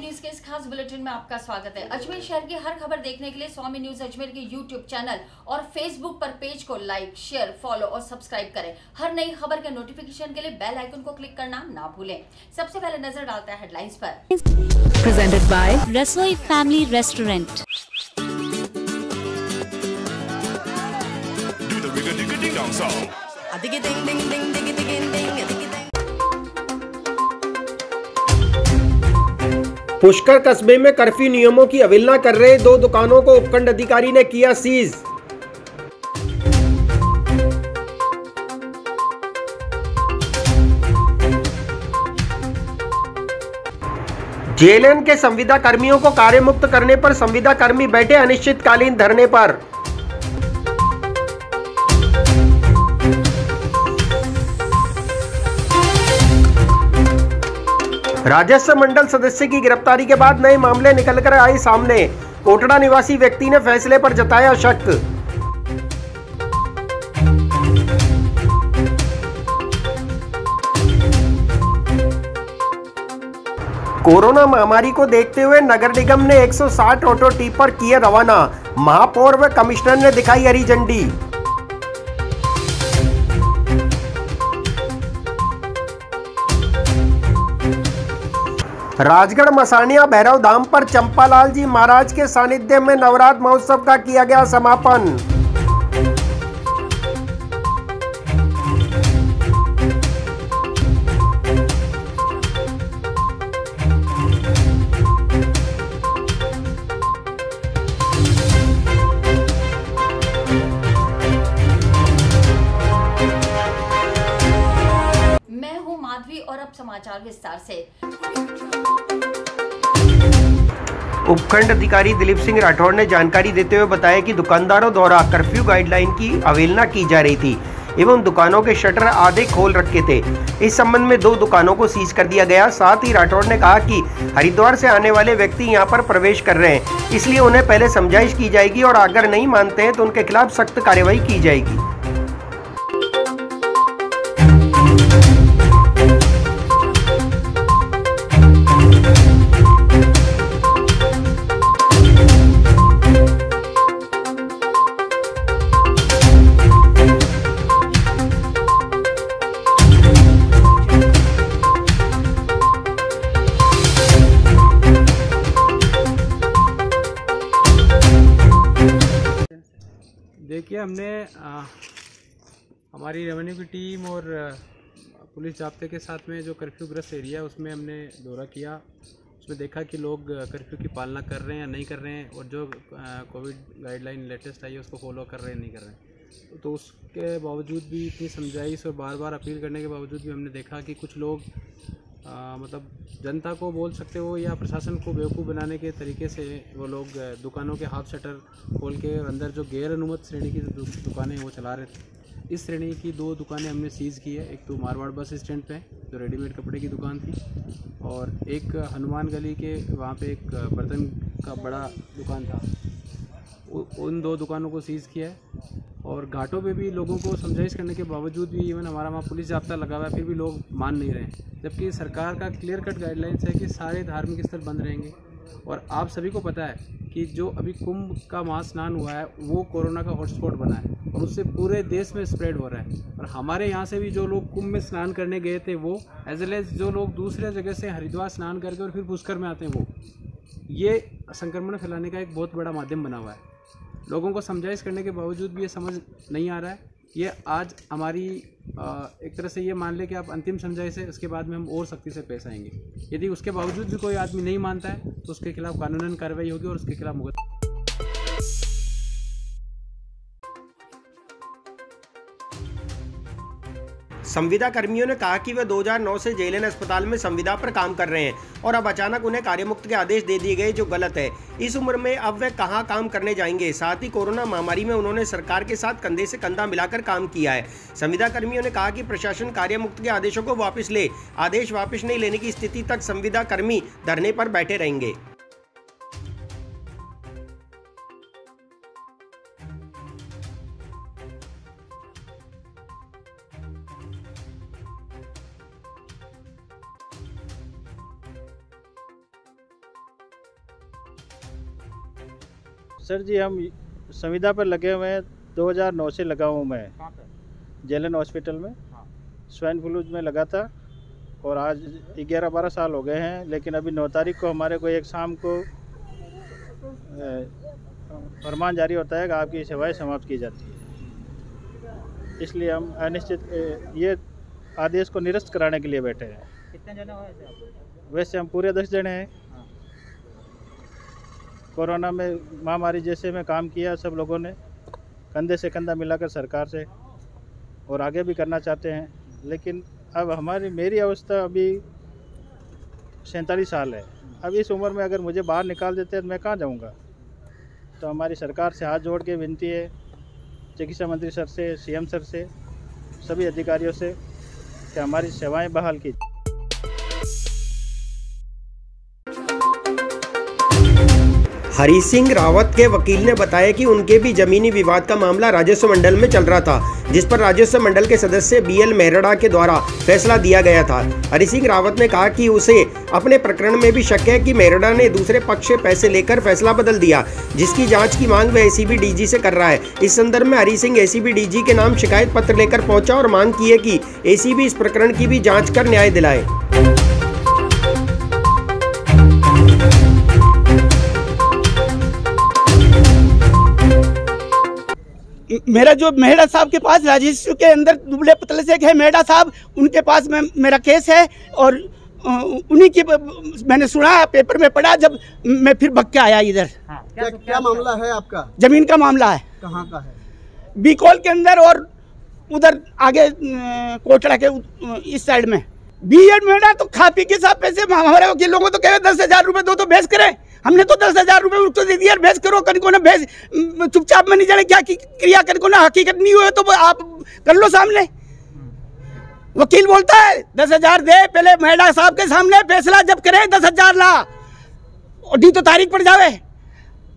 News के इस खास बुलेटिन में आपका स्वागत है। अजमेर शहर की हर खबर देखने के लिए स्वामी न्यूज अजमेर के यूट्यूब चैनल और फेसबुक पर पेज को लाइक, शेयर, फॉलो और सब्सक्राइब करें। हर नई खबर के नोटिफिकेशन के लिए बेल आइकन को क्लिक करना ना भूलें। सबसे पहले नजर डालते हैं हेडलाइंस पर। प्रेजेंटेड बाय रसोई फैमिली रेस्टोरेंट। पुष्कर कस्बे में कर्फ्यू नियमों की अवहेलना कर रहे 2 दुकानों को उपखंड अधिकारी ने किया सीज। जेएलएन के संविदा कर्मियों को कार्य मुक्त करने पर संविदा कर्मी बैठे अनिश्चितकालीन धरने पर। राजस्व मंडल सदस्य की गिरफ्तारी के बाद नए मामले निकलकर आए सामने। कोटड़ा निवासी व्यक्ति ने फैसले पर जताया शक। कोरोना महामारी को देखते हुए नगर निगम ने 160 ऑटो टिपर किए रवाना। महापौर व कमिश्नर ने दिखाई हरी झंडी। राजगढ़ मसानिया भैरव धाम पर चंपालाल जी महाराज के सानिध्य में नवरात्र महोत्सव का किया गया समापन। मैं हूं माधवी और अब समाचार विस्तार से। उपखंड अधिकारी दिलीप सिंह राठौड़ ने जानकारी देते हुए बताया कि दुकानदारों द्वारा कर्फ्यू गाइडलाइन की अवहेलना की जा रही थी एवं दुकानों के शटर आधे खोल रखे थे। इस संबंध में 2 दुकानों को सीज कर दिया गया। साथ ही राठौड़ ने कहा कि हरिद्वार से आने वाले व्यक्ति यहां पर प्रवेश कर रहे हैं, इसलिए उन्हें पहले समझाइश की जाएगी और अगर नहीं मानते हैं तो उनके खिलाफ सख्त कार्रवाई की जाएगी। देखिए, हमने हमारी रेवेन्यू की टीम और पुलिस जाब्ते के साथ में जो कर्फ्यू ग्रस्त एरिया है उसमें हमने दौरा किया। उसमें देखा कि लोग कर्फ्यू की पालना कर रहे हैं या नहीं कर रहे हैं और जो कोविड गाइडलाइन लेटेस्ट आई है उसको फॉलो कर रहे हैं नहीं कर रहे हैं। तो उसके बावजूद भी इतनी समझाइश और बार बार अपील करने के बावजूद भी हमने देखा कि कुछ लोग मतलब जनता को बोल सकते हो या प्रशासन को बेवकूफ़ बनाने के तरीके से वो लोग दुकानों के हाफ शटर खोल के और अंदर जो गैर अनुमत श्रेणी की दुकानें वो चला रहे थे। इस श्रेणी की 2 दुकानें हमने सीज़ की है। एक तो मारवाड़ बस स्टैंड पे जो रेडीमेड कपड़े की दुकान थी और एक हनुमान गली के वहाँ पे एक बर्तन का बड़ा दुकान था। उन 2 दुकानों को सीज़ किया है और घाटों पे भी लोगों को समझाइश करने के बावजूद भी इवन हमारा वहाँ पुलिस जाब्ता लगा हुआ है फिर भी लोग मान नहीं रहे हैं, जबकि सरकार का क्लियर कट गाइडलाइंस है कि सारे धार्मिक स्थल बंद रहेंगे। और आप सभी को पता है कि जो अभी कुंभ का महास्नान हुआ है वो कोरोना का हॉटस्पॉट बना है और उससे पूरे देश में स्प्रेड हो रहा है। और हमारे यहाँ से भी जो लोग कुंभ में स्नान करने गए थे वो एज वेल एज जो लोग दूसरे जगह से हरिद्वार स्नान करके और फिर पुष्कर में आते हैं वो ये संक्रमण फैलाने का एक बहुत बड़ा माध्यम बना हुआ है। लोगों को समझाइश करने के बावजूद भी ये समझ नहीं आ रहा है। ये आज हमारी एक तरह से ये मान ले कि आप अंतिम समझाइश है, उसके बाद में हम और सख्ती से पेश आएंगे। यदि उसके बावजूद भी कोई आदमी नहीं मानता है तो उसके खिलाफ कानूनन कार्रवाई होगी और उसके खिलाफ मुकदमा। संविदा कर्मियों ने कहा कि वे 2009 से जेएलएन अस्पताल में संविदा पर काम कर रहे हैं और अब अचानक उन्हें कार्यमुक्त के आदेश दे दिए गए, जो गलत है। इस उम्र में अब वे कहां काम करने जाएंगे। साथ ही कोरोना महामारी में उन्होंने सरकार के साथ कंधे से कंधा मिलाकर काम किया है। संविदा कर्मियों ने कहा कि प्रशासन कार्यमुक्त के आदेशों को वापस ले, आदेश वापस नहीं लेने की स्थिति तक संविदा कर्मी धरने पर बैठे रहेंगे। सर जी हम संविदा पर लगे हुए हैं, 2009 से लगा हूँ मैं जेलन हॉस्पिटल में। स्वाइन फ्लू में लगा था और आज 11-12 साल हो गए हैं, लेकिन अभी 9 तारीख को हमारे को एक शाम को फरमान जारी होता है कि आपकी सेवाएं समाप्त की जाती है। इसलिए हम अनिश्चित ये आदेश को निरस्त कराने के लिए बैठे हैं। कितने जने हुए थे आप? वैसे हम पूरे 10 जने हैं। कोरोना में महामारी जैसे में काम किया सब लोगों ने, कंधे से कंधा मिलाकर सरकार से, और आगे भी करना चाहते हैं। लेकिन अब मेरी अवस्था अभी 47 साल है। अब इस उम्र में अगर मुझे बाहर निकाल देते हैं तो मैं कहाँ जाऊँगा। तो हमारी सरकार से हाथ जोड़ के विनती है, चिकित्सा मंत्री सर से, सीएम सर से, सभी अधिकारियों से कि हमारी सेवाएं बहाल की। हरी सिंह रावत के वकील ने बताया कि उनके भी जमीनी विवाद का मामला राजस्व मंडल में चल रहा था, जिस पर राजस्व मंडल के सदस्य BL मेहरड़ा के द्वारा फैसला दिया गया था। हरी सिंह रावत ने कहा कि उसे अपने प्रकरण में भी शक है कि मेहरड़ा ने दूसरे पक्ष से पैसे लेकर फैसला बदल दिया, जिसकी जांच की मांग वह ACB DG से कर रहा है। इस संदर्भ में हरी सिंह ACB DG के नाम शिकायत पत्र लेकर पहुंचा और मांग की है कि ACB इस प्रकरण की भी जाँच कर न्याय दिलाए। मेरा जो मेहरा साहब के पास राजस्व के अंदर दुबले पतले से है मेहरा साहब, उनके पास में मेरा केस है और उन्हीं की मैंने सुना, पेपर में पढ़ा, जब मैं फिर भग के आया इधर। हाँ, क्या मामला है आपका? जमीन का मामला है। कहाँ का है? बीकॉल के अंदर और उधर आगे कोटड़ा के इस साइड में। BL मेहरा तो खा पी के साथ पैसे हमारे वकीलों को तो कह रहे 10,000 रुपये दो तो भेज करें। हमने तो 10,000 रुपये उसको दे दिया, भेज करो। कन को ना भेज, चुपचाप में नहीं जाने क्या क्रिया, कन को ना हकीकत नहीं हुए तो आप कर लो सामने। वकील बोलता है 10,000 दे, पहले मेहरा साहब के सामने फैसला जब करे 10,000 ला और दी तो तारीख पड़ जावे।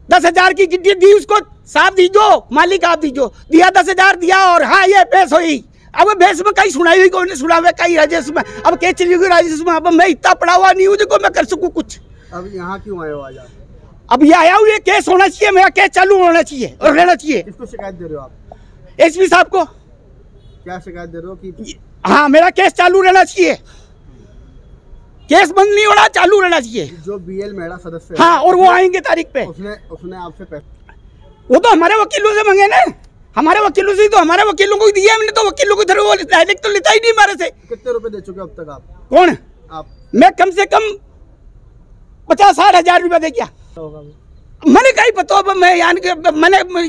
10,000 की गिट्टी दी उसको, साहब दीजो, मालिक आप दीजो, दिया 10,000 दिया और हाँ ये पेश हुई। अब भेस में कहीं सुनाई हुई, कोई सुना हुआ कहीं राजस्व में, अब क्या चली गई राजस्व में। अब मैं इतना पढ़ा हुआ नहीं हूँ जो मैं कर सकूँ कुछ। अब यहाँ क्यों आए हो आज आप? अब ये आया हूँ, ये केस होना चाहिए, मेरा केस चालू होना चाहिए और रहना चाहिए। किसको शिकायत दे रहे हो आप? SP साहब को। क्या शिकायत दे रहे हो कि? हाँ, मेरा केस चालू रहना चाहिए, केस बंद नहीं होना, चालू रहना चाहिए। जो BL मेहरा सदस्य, हाँ, और वो आएंगे तारीख पे। उसने आपसे पैसे, वो तो हमारे वकीलों से मांगे ना, हमारे वकीलों से, तो हमारे वकीलों को दिया हमने, तो वकीलों को डायरेक्ट तो लेता ही नहीं हमारे से। कितने रुपए दे चुके अब तक आप? कौन? आप। मैं कम से कम 50-60 हजार रुपया दे गया। मैंने कहीं पता, मैंने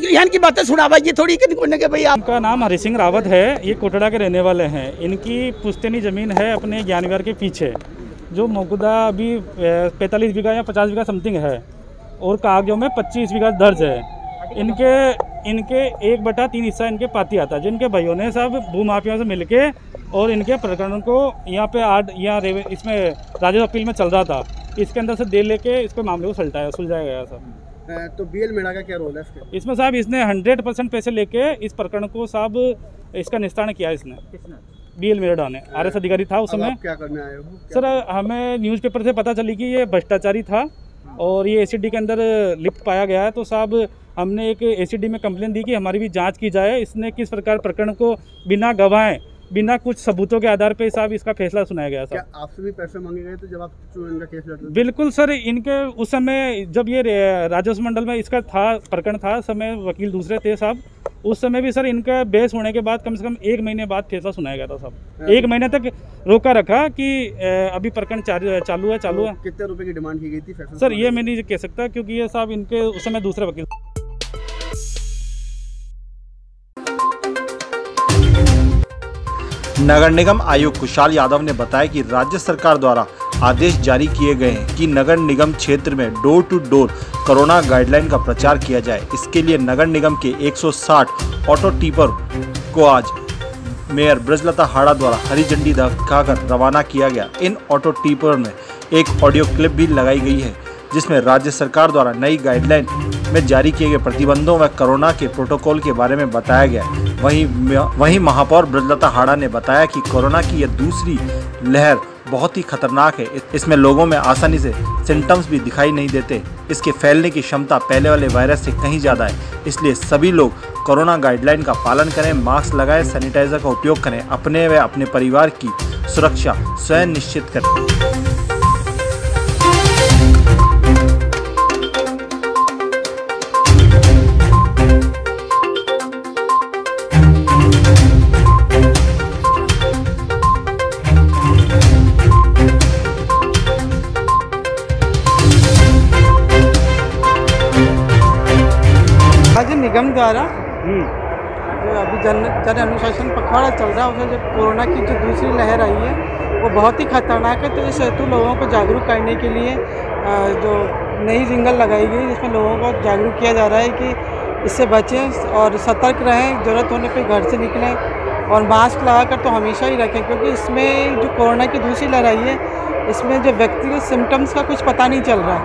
यहाँ की बातें सुना भाई, ये थोड़ी करने के भाई। आपका नाम हरी सिंह रावत है, ये कोटड़ा के रहने वाले हैं। इनकी पुश्तैनी ज़मीन है अपने ज्ञानविहार के पीछे, जो मौजूदा अभी 45 बीघा या 50 बीघा समथिंग है, और कागजों में 25 बीघा दर्ज है। इनके 1/3 हिस्सा इनके पाती आता है, जिनके भाइयों ने सब भूमाफियाओं से मिलके और इनके प्रकरण को यहाँ पे इसमें राजस्व अपील में चल रहा था, इसके अंदर से दे लेके इसको मामले को सुलझाया गया साहब। तो BL मेहरा का क्या रोल है इसमें साहब? इसने 100% पैसे लेके इस प्रकरण को साहब इसका निस्तारण किया इसने। BL मेहरा ने, RS अधिकारी था उस समय। क्या करने आए हो सर? हमें न्यूज़पेपर से पता चली कि ये भ्रष्टाचारी था और ये ACD के अंदर लिप्त पाया गया है, तो साहब हमने एक ACD में कंप्लेन दी कि हमारी भी जांच की जाए, इसने किस प्रकार प्रकरण को बिना गवाएं, बिना कुछ सबूतों के आधार पे साहब इसका फैसला सुनाया गया। क्या आपसे भी पैसे मांगे गए थे जब आप इनका केस लड़ते? बिल्कुल सर, इनके उस समय जब ये राजस्व मंडल में इसका प्रकरण था, समय वकील दूसरे थे साहब, उस समय भी सर इनका बहस होने के बाद कम से कम 1 महीने बाद फैसला सुनाया गया था साहब। 1 महीने तक रोका रखा कि अभी प्रकरण चालू है। कितने रुपए की डिमांड की गई थी फैसला? सर ये मैं नहीं कह सकता, क्योंकि ये साहब इनके उस समय दूसरे वकील। नगर निगम आयुक्त कुशाल यादव ने बताया कि राज्य सरकार द्वारा आदेश जारी किए गए हैं कि नगर निगम क्षेत्र में door to door corona guideline का प्रचार किया जाए। इसके लिए नगर निगम के 160 ऑटो टिपर को आज मेयर ब्रजलता हाड़ा द्वारा हरी झंडी दिखाकर रवाना किया गया। इन ऑटो टिपर में एक ऑडियो क्लिप भी लगाई गई है, जिसमें राज्य सरकार द्वारा नई गाइडलाइन में जारी किए गए प्रतिबंधों व कोरोना के प्रोटोकॉल के बारे में बताया गया। वहीं महापौर ब्रजलता हाड़ा ने बताया कि कोरोना की यह दूसरी लहर बहुत ही खतरनाक है। इसमें लोगों में आसानी से सिम्टम्स भी दिखाई नहीं देते। इसके फैलने की क्षमता पहले वाले वायरस से कहीं ज़्यादा है। इसलिए सभी लोग कोरोना गाइडलाइन का पालन करें, मास्क लगाएं, सैनिटाइजर का उपयोग करें, अपने व अपने परिवार की सुरक्षा स्वयं निश्चित करें। राज्य निगम द्वारा जो अभी जन अनुशासन पखवाड़ा चल रहा है, उसमें जो कोरोना की जो दूसरी लहर आई है वो बहुत ही खतरनाक है। तो इस हेतु लोगों को जागरूक करने के लिए जो नई जिंगल लगाई गई, जिसमें लोगों को जागरूक किया जा रहा है कि इससे बचें और सतर्क रहें, ज़रूरत होने पे घर से निकलें और मास्क लगाकर तो हमेशा ही रखें, क्योंकि इसमें जो कोरोना की दूसरी लहर आई है इसमें जो व्यक्तिगत सिम्टम्स का कुछ पता नहीं चल रहा,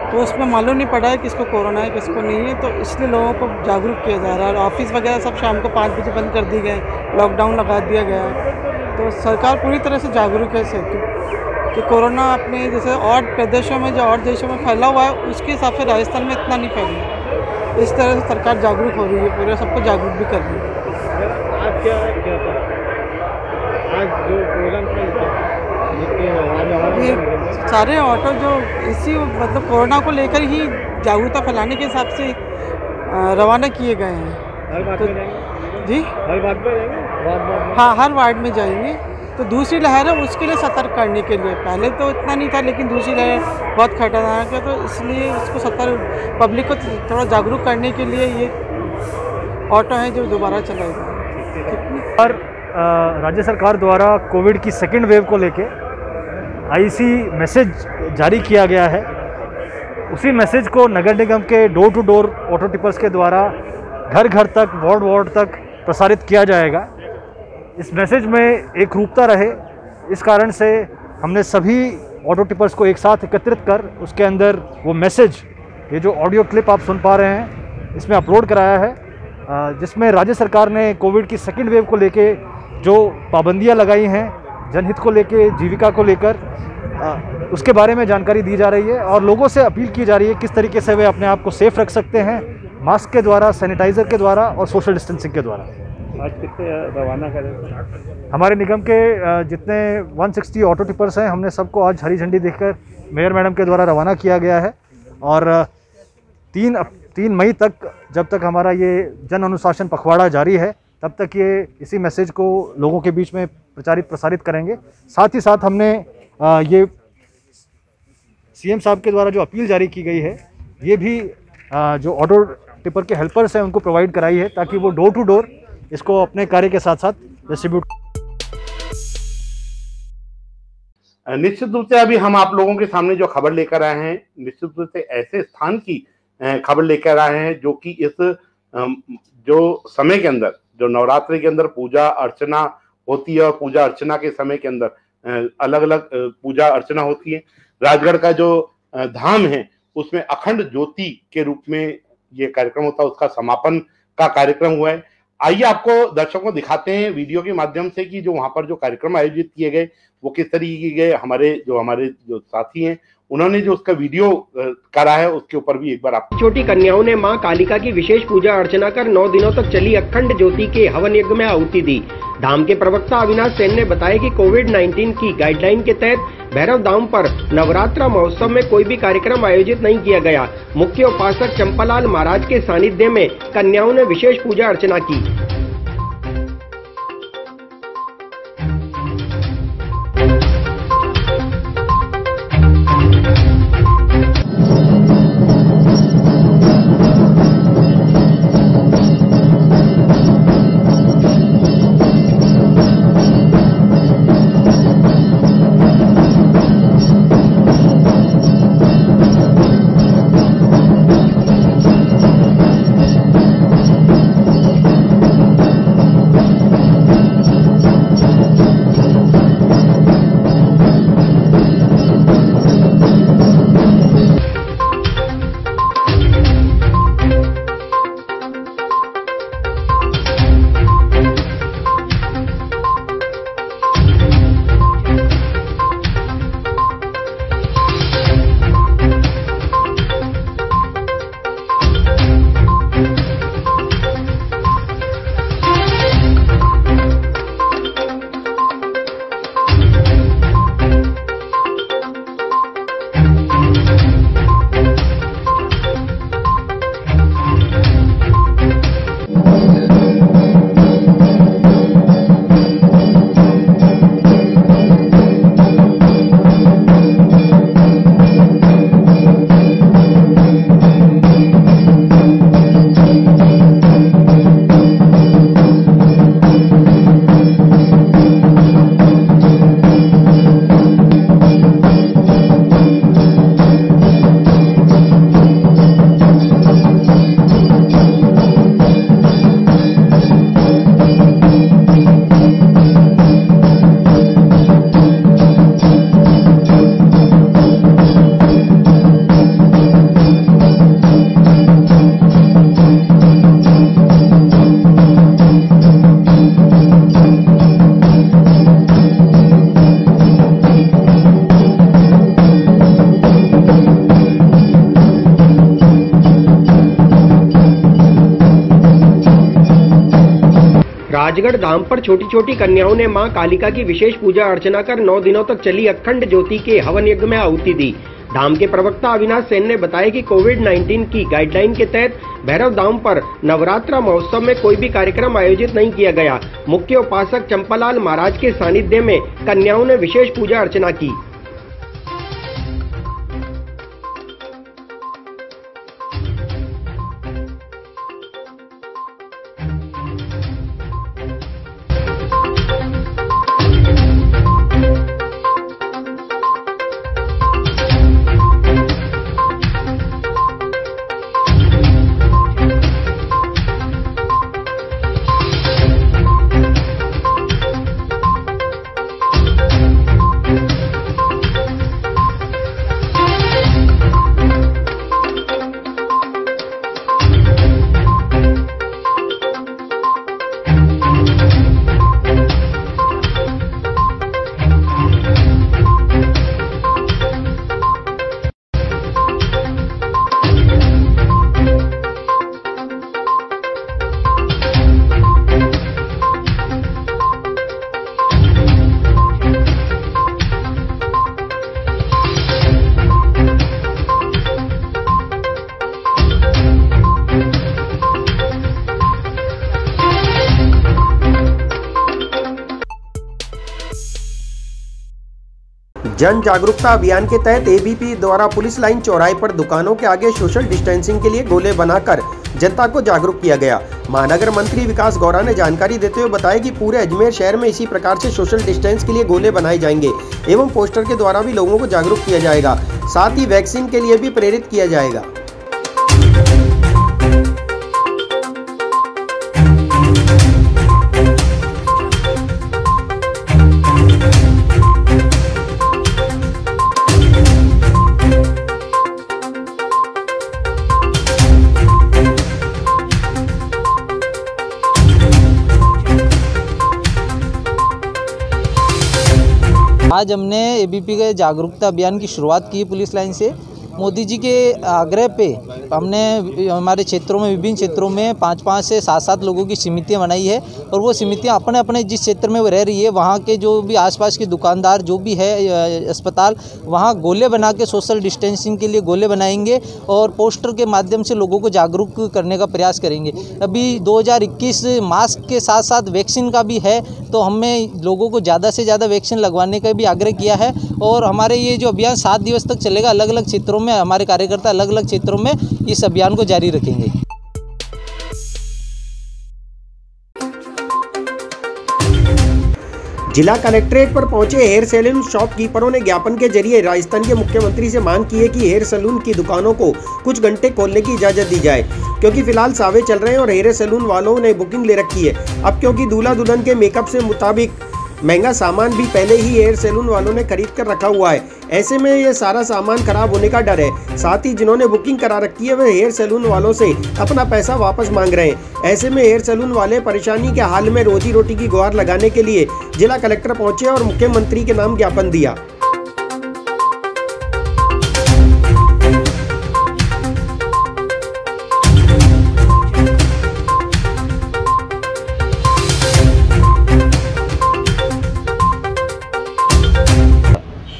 तो उसमें मालूम नहीं पड़ा है किसको कोरोना है किसको नहीं है। तो इसलिए लोगों को जागरूक किया जा रहा है। और ऑफिस वगैरह सब शाम को 5 बजे बंद कर दिए गए, लॉकडाउन लगा दिया गया है। तो सरकार पूरी तरह से जागरूक है इससे कि कोरोना अपने जैसे और प्रदेशों में जो और देशों में फैला हुआ है उसके हिसाब से राजस्थान में इतना नहीं फैला। इस तरह से सरकार जागरूक हो रही है, पूरे सबको जागरूक भी कर रही है। आज क्या था आज जो प्रोग्राम सारे ऑटो जो इसी मतलब कोरोना को लेकर ही जागरूकता फैलाने के हिसाब से रवाना किए गए हैं। तो जी हर वार्ड में जाएंगे, हाँ हर वार्ड में जाएंगे। तो दूसरी लहर है उसके लिए सतर्क करने के लिए, पहले तो इतना नहीं था लेकिन दूसरी लहर बहुत खतरनाक है, तो इसलिए उसको सतर्क पब्लिक को थोड़ा जागरूक करने के लिए ये ऑटो हैं जो दोबारा चलाएगा। और राज्य सरकार द्वारा कोविड की सेकेंड वेव को लेके आईसी मैसेज जारी किया गया है। उसी मैसेज को नगर निगम के door to door auto tippers के द्वारा घर घर तक, वार्ड वार्ड तक प्रसारित किया जाएगा। इस मैसेज में एक रूपता रहे, इस कारण से हमने सभी ऑटो टिपर्स को एक साथ एकत्रित कर उसके अंदर वो मैसेज, ये जो ऑडियो क्लिप आप सुन पा रहे हैं, इसमें अपलोड कराया है, जिसमें राज्य सरकार ने कोविड की सेकेंड वेव को लेके जो पाबंदियां लगाई हैं जनहित को लेके, जीविका को लेकर, उसके बारे में जानकारी दी जा रही है और लोगों से अपील की जा रही है किस तरीके से वे अपने आप को सेफ रख सकते हैं, मास्क के द्वारा, सैनिटाइज़र के द्वारा और सोशल डिस्टेंसिंग के द्वारा। आज कितने रवाना करें? हमारे निगम के जितने 160 ऑटो टिपर्स हैं, हमने सबको आज हरी झंडी देखकर मेयर मैडम के द्वारा रवाना किया गया है और 3 मई तक, जब तक हमारा ये जन अनुशासन पखवाड़ा जारी है, तब तक ये इसी मैसेज को लोगों के बीच में प्रसारित करेंगे। साथ ही साथ हमने ये सीएम साहब के द्वारा जो अपील जारी की गई है, ये भी जो ऑटो टिपर के हेल्पर्स हैं उनको प्रोवाइड कराई है, ताकि वो डोर टू डोर इसको अपने कार्य के साथ साथ डिस्ट्रीब्यूट। निश्चित रूप से अभी हम आप लोगों के सामने जो खबर लेकर आए हैं, निश्चित रूप से ऐसे स्थान की खबर लेकर आए हैं जो कि इस जो समय के अंदर, जो नवरात्रि के अंदर पूजा अर्चना होती है और पूजा अर्चना के समय के अंदर अलग अलग पूजा अर्चना होती है। राजगढ़ का जो धाम है उसमें अखंड ज्योति के रूप में ये कार्यक्रम होता है, उसका समापन का कार्यक्रम हुआ है। आइए आपको दर्शकों को दिखाते हैं वीडियो के माध्यम से कि जो वहां पर जो कार्यक्रम आयोजित किए गए वो किस तरीके के, हमारे जो साथी हैं उन्होंने जो उसका वीडियो करा है उसके ऊपर भी एक बार आप। छोटी कन्याओं ने मां कालिका की विशेष पूजा अर्चना कर 9 दिनों तक चली अखंड ज्योति के हवन यज्ञ में आहुति दी। धाम के प्रवक्ता अविनाश सेन ने बताया कि कोविड-19 की गाइडलाइन के तहत भैरव धाम पर नवरात्रा महोत्सव में कोई भी कार्यक्रम आयोजित नहीं किया गया। मुख्य उपासक चंपालाल महाराज के सानिध्य में कन्याओं ने विशेष पूजा अर्चना की। राजगढ़ धाम पर छोटी छोटी कन्याओं ने मां कालिका की विशेष पूजा अर्चना कर 9 दिनों तक चली अखंड ज्योति के हवन यज्ञ में आहुति दी। धाम के प्रवक्ता अविनाश सेन ने बताया कि कोविड-19 की गाइडलाइन के तहत भैरव धाम पर नवरात्रा महोत्सव में कोई भी कार्यक्रम आयोजित नहीं किया गया। मुख्य उपासक चंपालाल महाराज के सानिध्य में कन्याओं ने विशेष पूजा अर्चना की। जन जागरूकता अभियान के तहत एबीपी द्वारा पुलिस लाइन चौराहे पर दुकानों के आगे सोशल डिस्टेंसिंग के लिए गोले बनाकर जनता को जागरूक किया गया। महानगर मंत्री विकास गौड़ा ने जानकारी देते हुए बताया कि पूरे अजमेर शहर में इसी प्रकार से सोशल डिस्टेंस के लिए गोले बनाए जाएंगे एवं पोस्टर के द्वारा भी लोगों को जागरूक किया जाएगा। साथ ही वैक्सीन के लिए भी प्रेरित किया जाएगा। आज हमने एबीपी के जागरूकता अभियान की शुरुआत की पुलिस लाइन से। मोदी जी के आग्रह पे हमने हमारे क्षेत्रों में, विभिन्न क्षेत्रों में 5-5 से 7-7 लोगों की समितियां बनाई है और वो समितियां अपने अपने जिस क्षेत्र में वो रह रही है वहाँ के जो भी आसपास के दुकानदार जो भी है अस्पताल, वहाँ गोले बना के सोशल डिस्टेंसिंग के लिए गोले बनाएंगे और पोस्टर के माध्यम से लोगों को जागरूक करने का प्रयास करेंगे। अभी 2021 मास्क के साथ साथ वैक्सीन का भी है, तो हमें लोगों को ज़्यादा से ज़्यादा वैक्सीन लगवाने का भी आग्रह किया है और हमारे ये जो अभियान 7 दिवस तक चलेगा, अलग अलग क्षेत्रों में हमारे कार्यकर्ता अलग अलग क्षेत्रों में इस अभियान को जारी रखेंगे। जिला कलेक्ट्रेट पर पहुंचे हेयर सैलून शॉपकीपरों ने ज्ञापन के जरिए राजस्थान के मुख्यमंत्री से मांग की है कि हेयर सैलून की दुकानों को कुछ घंटे खोलने की इजाजत दी जाए, क्योंकि फिलहाल सावे चल रहे हैं और हेयर सैलून वालों ने बुकिंग ले रखी है। अब क्योंकि दूल्हा दुल्हन के मेकअप से मुताबिक महंगा सामान भी पहले ही हेयर सैलून वालों ने खरीद कर रखा हुआ है, ऐसे में ये सारा सामान खराब होने का डर है। साथ ही जिन्होंने बुकिंग करा रखी है वे हेयर सैलून वालों से अपना पैसा वापस मांग रहे हैं। ऐसे में हेयर सैलून वाले परेशानी के हाल में रोजी रोटी की गुहार लगाने के लिए जिला कलेक्टर पहुंचे और मुख्यमंत्री के नाम ज्ञापन दिया।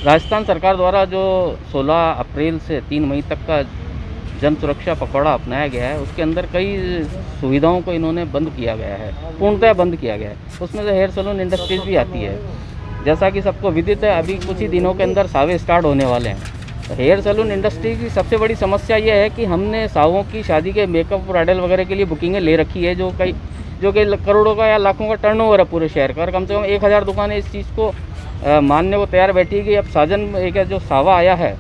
राजस्थान सरकार द्वारा जो 16 अप्रैल से 3 मई तक का जन सुरक्षा पखवाड़ा अपनाया गया है, उसके अंदर कई सुविधाओं को इन्होंने बंद किया गया है, पूर्णतः बंद किया गया है। उसमें से हेयर सैलून इंडस्ट्रीज भी आती है। जैसा कि सबको विदित है, अभी कुछ ही दिनों के अंदर सावे स्टार्ट होने वाले हैं। तो हेयर सैलून इंडस्ट्री की सबसे बड़ी समस्या ये है कि हमने सावों की शादी के मेकअप ब्राइडल वगैरह के लिए बुकिंगें ले रखी है, जो कि करोड़ों का या लाखों का टर्नओवर है पूरे शहर का, और कम से कम 1000 दुकानें इस चीज़ को मानने को तैयार बैठी है कि अब साजन एक जो सावा आया है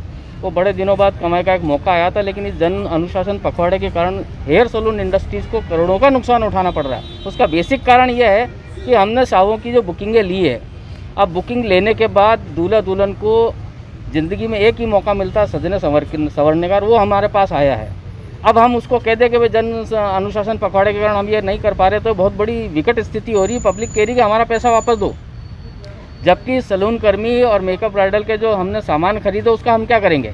वो बड़े दिनों बाद कमाई का एक मौका आया था, लेकिन इस जन अनुशासन पखवाड़े के कारण हेयर सैलून इंडस्ट्रीज़ को करोड़ों का नुकसान उठाना पड़ रहा है। उसका बेसिक कारण यह है कि हमने सावों की जो बुकिंगें ली है, अब बुकिंग लेने के बाद दूल्हा दुल्हन को ज़िंदगी में एक ही मौका मिलता है सजने संवरने का, वो हमारे पास आया है। अब हम उसको कह दें कि भाई जन अनुशासन पखवाड़े के कारण हम ये नहीं कर पा रहे, तो बहुत बड़ी विकट स्थिति हो रही है। पब्लिक कह रही कि हमारा पैसा वापस दो, जबकि सैलून कर्मी और मेकअप ब्राइडल के जो हमने सामान खरीदे उसका हम क्या करेंगे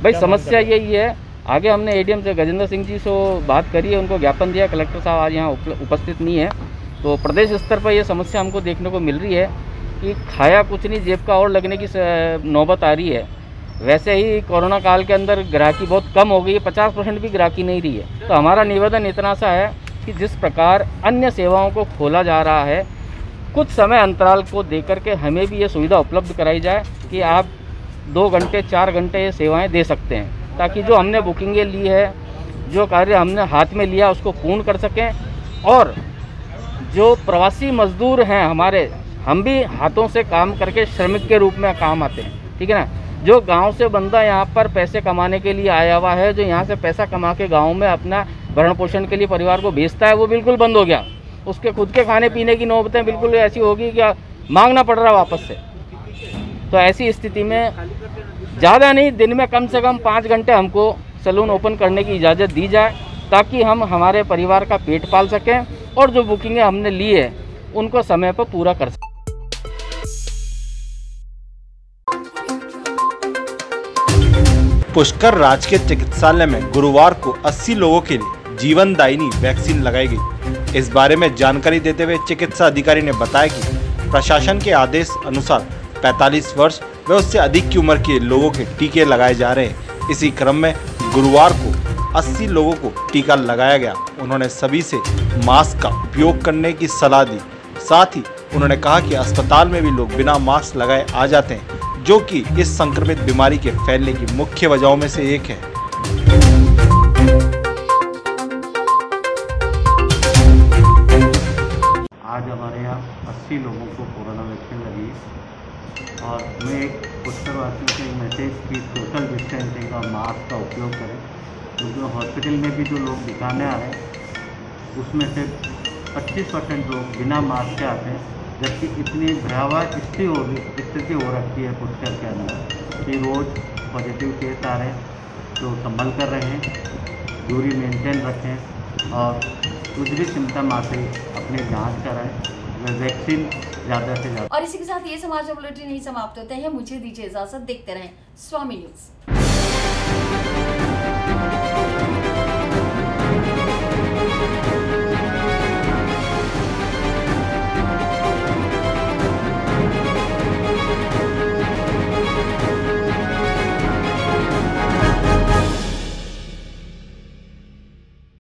भाई? समस्या यही है। आगे हमने एडीएम से गजेंद्र सिंह जी से बात करी है, उनको ज्ञापन दिया। कलेक्टर साहब आज यहाँ उपस्थित नहीं है। तो प्रदेश स्तर पर ये समस्या हमको देखने को मिल रही है कि खाया कुछ नहीं, जेब का और लगने की नौबत आ रही है। वैसे ही कोरोना काल के अंदर ग्राहकी बहुत कम हो गई है, 50% भी ग्राहकी नहीं रही है। तो हमारा निवेदन इतना सा है कि जिस प्रकार अन्य सेवाओं को खोला जा रहा है, कुछ समय अंतराल को देकर के हमें भी ये सुविधा उपलब्ध कराई जाए कि आप 2 घंटे 4 घंटे ये सेवाएं दे सकते हैं, ताकि जो हमने बुकिंगें ली है, जो कार्य हमने हाथ में लिया उसको पूर्ण कर सकें। और जो प्रवासी मजदूर हैं हमारे, हम भी हाथों से काम करके श्रमिक के रूप में काम आते हैं, ठीक है ना। जो गांव से बंदा यहाँ पर पैसे कमाने के लिए आया हुआ है, जो यहाँ से पैसा कमा के गांव में अपना भरण पोषण के लिए परिवार को भेजता है, वो बिल्कुल बंद हो गया। उसके खुद के खाने पीने की नौबतें बिल्कुल ऐसी होगी कि मांगना पड़ रहा है वापस से। तो ऐसी स्थिति में ज़्यादा नहीं, दिन में कम से कम 5 घंटे हमको सैलून ओपन करने की इजाज़त दी जाए, ताकि हम हमारे परिवार का पेट पाल सकें और जो बुकिंगें हमने ली है उनको समय पर पूरा कर सकें। पुष्कर राजकीय चिकित्सालय में गुरुवार को 80 लोगों के लिए जीवनदायिनी वैक्सीन लगाई गई। इस बारे में जानकारी देते हुए चिकित्सा अधिकारी ने बताया कि प्रशासन के आदेश अनुसार 45 वर्ष व उससे अधिक की उम्र के लोगों के टीके लगाए जा रहे हैं। इसी क्रम में गुरुवार को 80 लोगों को टीका लगाया गया। उन्होंने सभी से मास्क का उपयोग करने की सलाह दी। साथ ही उन्होंने कहा कि अस्पताल में भी लोग बिना मास्क लगाए आ जाते हैं, जो कि इस संक्रमित बीमारी के फैलने की मुख्य वजहों में से एक है। आज हमारे यहाँ 80 लोगों को कोरोना वैक्सीन लगी और मैं एक पुष्करवासियों से मैसेज की सोशल डिस्टेंसिंग और मास्क का उपयोग करें, क्योंकि हॉस्पिटल में भी जो लोग दिखाने आ रहे हैं उसमें से 25% लोग बिना मास्क के आते हैं, जबकि इतनी भयावह स्थिति हो रखी है पुष्कर के अंदर कि रोज़ पॉजिटिव केस आ रहे हैं। तो संभल कर रहें, दूरी मेंटेन रखें और कुछ भी सिम्टम आते अपने जांच कराएं, वैक्सीन ज़्यादा से ज़्यादा। और इसी के साथ ये समाचार बुलेटिन नहीं समाप्त होते हैं। मुझे दीजिए इजाजत, देखते रहें स्वामी न्यूज़।